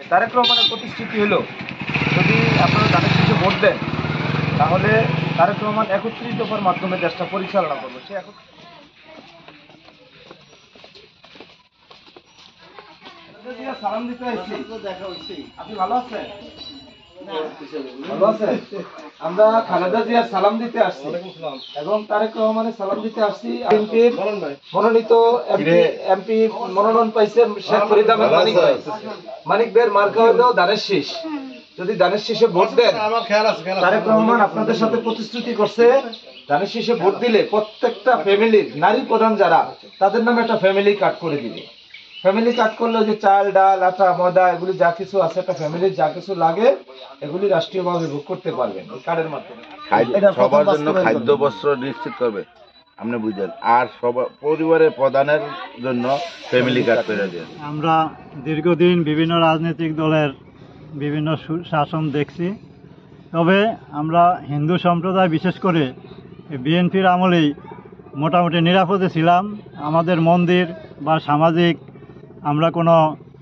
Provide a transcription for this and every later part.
তারেক রহমানের প্রতিশ্রুতি হলো যদি আপনারা ধানের শীষে ভোট দেন তাহলে তারেক রহমান ৩১ দফার মাধ্যমে দেশটা পরিচালনা করবে। সে সালাম দিতে আসছি। আপনি ভালো আছেন? ভালো আছেন? আমরা খালেদা জিয়ার সালাম দিতে আসছি এবং তারেক রহমানের সালাম দিতে আসছি। মনোনীত এমপি মনোনয়ন পাইছে শেখ ফরিদ আহমেদ মানিক ভাই। মানিক ভাইয়ের মার্কা হলো ধানের শীষ। যদি ধানের শীষে ভোট দেন, তারেক রহমান আপনাদের সাথে প্রতিশ্রুতি করছে ধানের শীষে ভোট দিলে প্রত্যেকটা ফ্যামিলির নারী প্রধান যারা তাদের নামে একটা ফ্যামিলি কার্ড করে দিবে। ফ্যামিলি কার্ড করলে যে চাল ডাল আটা ময়দা এগুলি যা কিছু আছে একটা ফ্যামিলির যা কিছু লাগে এগুলি রাষ্ট্রীয়ভাবে ভোগ করতে পারবেন এই কার্ডের মাধ্যমে। সবার জন্য খাদ্য বস্ত্র নিশ্চিত করবে আপনি বুঝলেন, আর সবার পরিবারের প্রধানের জন্য ফ্যামিলি কার্ড করে দেন। আমরা দীর্ঘদিন বিভিন্ন রাজনৈতিক দলের বিভিন্ন শাসন দেখছি, তবে আমরা হিন্দু সম্প্রদায় বিশেষ করে বিএনপির আমলেই মোটামুটি নিরাপদে ছিলাম। আমাদের মন্দির বা সামাজিক আমরা কোনো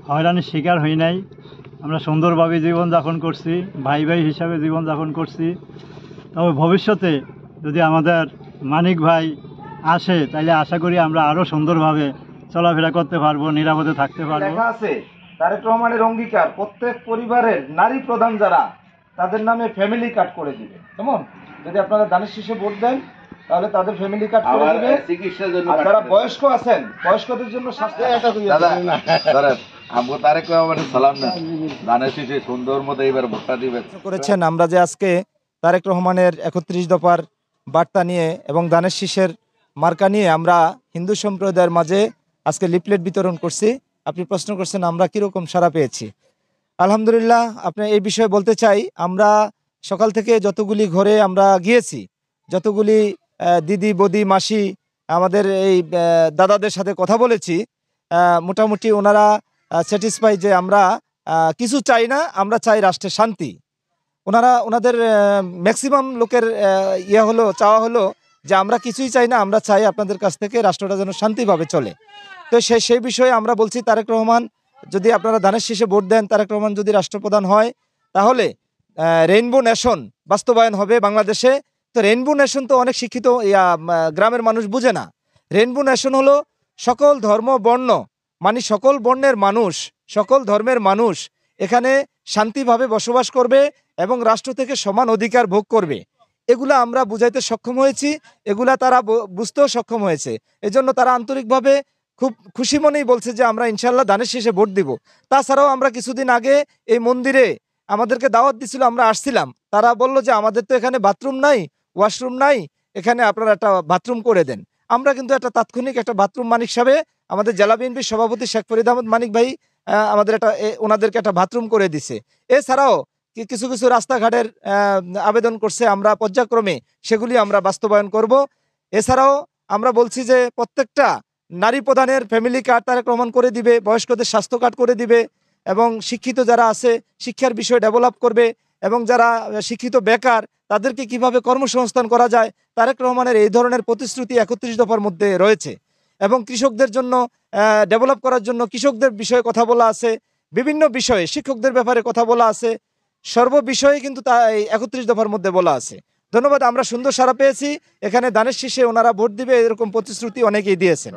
হয়রানির শিকার হই নাই। আমরা সুন্দরভাবে জীবনযাপন করছি, ভাই ভাই হিসাবে জীবনযাপন করছি। তবে ভবিষ্যতে যদি আমাদের মানিক ভাই আসে তাহলে আশা করি আমরা আরও সুন্দরভাবে চলাফেরা করতে পারবো, নিরাপদে থাকতে পারবো। লেখা আছে তারেক রহমানের অঙ্গীকার প্রত্যেক পরিবারের নারী প্রধান যারা তাদের নামে ফ্যামিলি কার্ড করে দিবে। কেমন? যদি আপনারা ধানের শীষে ভোট দেন তাহলে তাদের ফ্যামিলি কার্ড করে দিবে। চিকিৎসার জন্য আর যারা বয়স্ক আছেন বয়স্কদের জন্য স্বাস্থ্য আমগো তারেক রহমানের সালাম না ধানের শীষে সুন্দর মতো এবার ভোটটা দিবেন করেছেন। আমরা যে আজকে তারেক রহমানের ৩১ দফার বার্তা নিয়ে এবং ধানের শীষের মার্কা নিয়ে আমরা হিন্দু সম্প্রদায়ের মাঝে আজকে লিফলেট বিতরণ করছি। আপনি প্রশ্ন করছেন আমরা কিরকম সাড়া পেয়েছি। আলহামদুলিল্লাহ, আপনি এই বিষয়ে বলতে চাই, আমরা সকাল থেকে যতগুলি ঘরে আমরা গিয়েছি, যতগুলি দিদি বদি মাসি আমাদের এই দাদাদের সাথে কথা বলেছি, মোটামুটি ওনারা স্যাটিসফাই যে আমরা কিছু চাই না, আমরা চাই রাষ্ট্রের শান্তি। ওনাদের ম্যাক্সিমাম লোকের চাওয়া হলো যে আমরা কিছুই চাই না, আমরা চাই আপনাদের কাছ থেকে রাষ্ট্রটা যেন শান্তিভাবে চলে। তো সেই বিষয়ে আমরা বলছি তারেক রহমান যদি আপনারা ধানের শীষে ভোট দেন, তারেক রহমান যদি রাষ্ট্রপ্রধান হয় তাহলে রেইনবো নেশন বাস্তবায়ন হবে বাংলাদেশে। তো রেইনবো নেশন তো অনেক শিক্ষিত গ্রামের মানুষ বুঝে না। রেইনবো নেশন হলো সকল ধর্ম বর্ণ মানে সকল বর্ণের মানুষ, সকল ধর্মের মানুষ এখানে শান্তিভাবে বসবাস করবে এবং রাষ্ট্র থেকে সমান অধিকার ভোগ করবে। এগুলা আমরা বুঝাইতে সক্ষম হয়েছি, এগুলা তারা বুঝতেও সক্ষম হয়েছে। এজন্য তারা আন্তরিকভাবে খুব খুশি মনেই বলছে যে আমরা ইনশাল্লাহ ধানের শীষে ভোট দিব। তাছাড়াও আমরা কিছুদিন আগে এই মন্দিরে আমাদেরকে দাওয়াত দিছিল, আমরা আসছিলাম। তারা বলল যে আমাদের তো এখানে বাথরুম নাই, ওয়াশরুম নাই, এখানে আপনারা একটা বাথরুম করে দেন। আমরা কিন্তু একটা তাৎক্ষণিক একটা বাথরুম মানিক হিসাবে আমাদের জেলা বিএনপির সভাপতি শেখ ফরিদ আহমেদ মানিক ভাই ওনাদেরকে একটা বাথরুম করে দিছে। এছাড়াও কিছু কিছু রাস্তাঘাটের আবেদন করছে, আমরা পর্যায়ক্রমে সেগুলি আমরা বাস্তবায়ন করব। এছাড়াও আমরা বলছি যে প্রত্যেকটা নারী প্রধানের ফ্যামিলি কার্ড তারেক রহমান করে দিবে, বয়স্কদের স্বাস্থ্য কার্ড করে দিবে এবং শিক্ষিত যারা আছে শিক্ষার বিষয় ডেভেলপ করবে এবং যারা শিক্ষিত বেকার তাদেরকে কিভাবে কর্মসংস্থান করা যায় তারেক রহমানের এই ধরনের প্রতিশ্রুতি ৩১ দফার মধ্যে রয়েছে। এবং কৃষকদের জন্য ডেভেলপ করার জন্য কৃষকদের বিষয়ে কথা বলা আছে, বিভিন্ন বিষয়ে শিক্ষকদের ব্যাপারে কথা বলা আছে, সর্ববিষয়ে কিন্তু তা এই ৩১ দফার মধ্যে বলা আছে। ধন্যবাদ, আমরা সুন্দর সাড়া পেয়েছি। এখানে ধানের শীষে ওনারা ভোট দিবে এরকম প্রতিশ্রুতি অনেকেই দিয়েছেন।